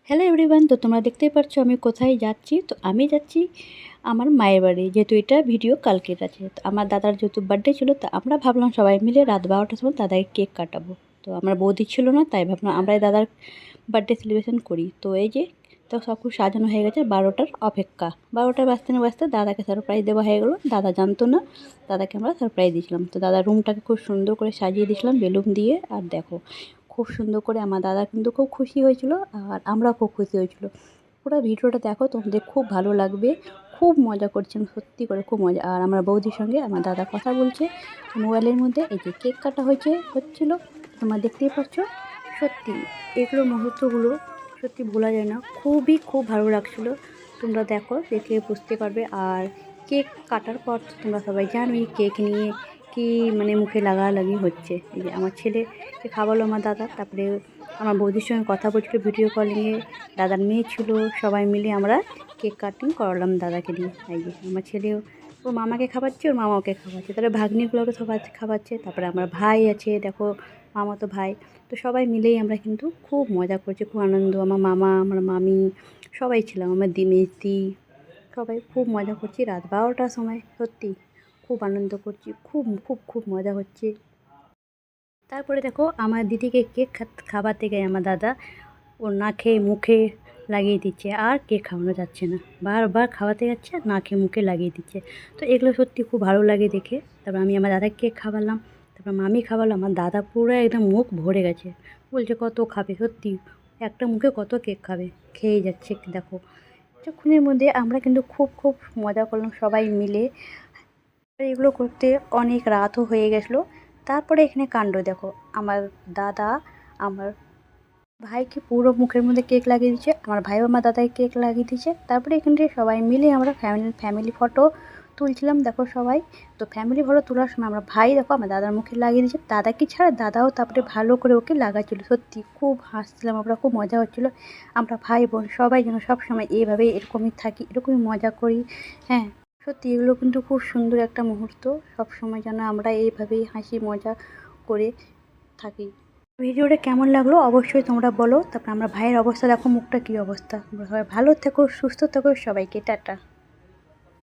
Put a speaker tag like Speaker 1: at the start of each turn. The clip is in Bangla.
Speaker 1: হ্যালো এভরিওয়ান, তো তোমরা দেখতেই পাচ্ছ আমি কোথায় যাচ্ছি। তো আমি যাচ্ছি আমার মায়ের বাড়ি, যেহেতু এটা ভিডিও কালকের আছে। তো আমার দাদার যেহেতু বার্থডে ছিল, তো আমরা ভাবলাম সবাই মিলে রাত 12টার সময় দাদাকে কেক কাটাবো। তো আমার বৌদি ছিল না, তাই ভাবলাম আমরাই দাদার বার্থডে সেলিব্রেশন করি। তো এই যে তো সব কিছু সাজানো হয়ে গেছে, 12টার অপেক্ষা। 12টা বাজতে না বাজতে দাদাকে সারপ্রাইজ দেওয়া হয়ে গেলো। দাদা জানতো না, দাদাকে আমরা সারপ্রাইজ দিয়েছিলাম। তো দাদার রুমটাকে খুব সুন্দর করে সাজিয়ে দিয়েছিলাম বেলুন দিয়ে। আর দেখো খুব সুন্দর করে আমার দাদা কিন্তু খুব খুশি হয়েছিল, আর আমরাও খুব খুশি হয়েছিল। পুরো ভিডিওটা দেখো, তোমাদের খুব ভালো লাগবে। খুব মজা করছিলাম, সত্যি করে খুব মজা। আর আমার বৌদির সঙ্গে আমার দাদা কথা বলছে মোবাইলের মধ্যে। এই যে কেক কাটা হচ্ছিল, তোমরা দেখতেই পাচ্ছ। সত্যি এগুলো মুহূর্তগুলো সত্যি ভোলা যায় না। খুব ভালো লাগছিলো। তোমরা দেখো, দেখলে বুঝতে পারবে। আর কেক কাটার পর তো তোমরা সবাই জানোই কেক নিয়ে কি মানে মুখে লাগালাগি হচ্ছে। এই যে আমার ছেলেকে খাওয়ালো আমার দাদা, তারপরে আমার বৌদির সঙ্গে কথা বলছিল ভিডিও কলিংয়ে। দাদার মেয়ে ছিল, সবাই মিলে আমরা কেক কাটিং করালাম দাদাকে দিয়ে। এই যে আমার ছেলেও ওর মামাকে খাওয়াচ্ছে, ওর মামা ওকে খাওয়াচ্ছে, তারপরে ভাগ্নিগুলোকে সবাই খাওয়াচ্ছে। তারপরে আমার ভাই আছে, দেখো মামাতো ভাই। তো সবাই মিলেই আমরা কিন্তু খুব মজা করছি, খুব আনন্দ। আমার মামা, আমার মামি সবাই ছিলাম, আমার মেজদি, সবাই খুব মজা করছি রাত 12টার সময়। সত্যি খুব আনন্দ করছি, খুব মজা হচ্ছে। তারপরে দেখো আমার দিদিকে কেক খাওয়াতে গিয়ে আমার দাদা ওর নাকে মুখে লাগিয়ে দিচ্ছে, আর কেক খাওয়ানো যাচ্ছে না। বারবার খাওয়াতে যাচ্ছে, আর নাকে মুখে লাগিয়ে দিচ্ছে। তো এগুলো সত্যি খুব ভালো লাগে দেখে। তারপর আমি আমার দাদাকে কেক খাওয়ালাম, তারপর মামি খাওয়ালো। আমার দাদা পুরো একদম মুখ ভরে গেছে, বলছে কত খাবে। সত্যি একটা মুখে কত কেক খাবে, খেয়ে যাচ্ছে। দেখো কিছুক্ষণের মধ্যে আমরা কিন্তু খুব মজা করলাম সবাই মিলে। আর এগুলো করতে অনেক রাতও হয়ে গেছিলো। তারপরে এখানে কাণ্ড দেখো, আমার দাদা আমার ভাইকে পুরো মুখের মধ্যে কেক লাগিয়ে দিচ্ছে, আমার ভাইও আমার দাদাকে কেক লাগিয়ে দিচ্ছে। তারপরে এখান থেকে সবাই মিলে আমরা ফ্যামিলি ফটো তুলছিলাম। দেখো সবাই, তো ফ্যামিলি ফটো তোলার সময় আমরা ভাই দেখো আমার দাদার মুখে লাগিয়ে দিচ্ছে, দাদাকে ছাড়া দাদাও তারপরে ভালো করে ওকে লাগাচ্ছিলো। সত্যি খুব হাসছিলাম আমরা, খুব মজা হচ্ছিলো। আমরা ভাই বোন সবাই যেন সবসময় এইভাবে এরকমই থাকি, এরকমই মজা করি। হ্যাঁ সত্যি এগুলো কিন্তু খুব সুন্দর একটা মুহূর্ত। সব সময় যেন আমরা এইভাবেই হাসি মজা করে থাকি। ভিডিওটা কেমন লাগলো অবশ্যই তোমরা বলো। তারপর আমার ভাইয়ের অবস্থা দেখো, মুখটা কী অবস্থা। তোমরা সবাই ভালো থেকো, সুস্থ থেকো, সবাইকে টাটা।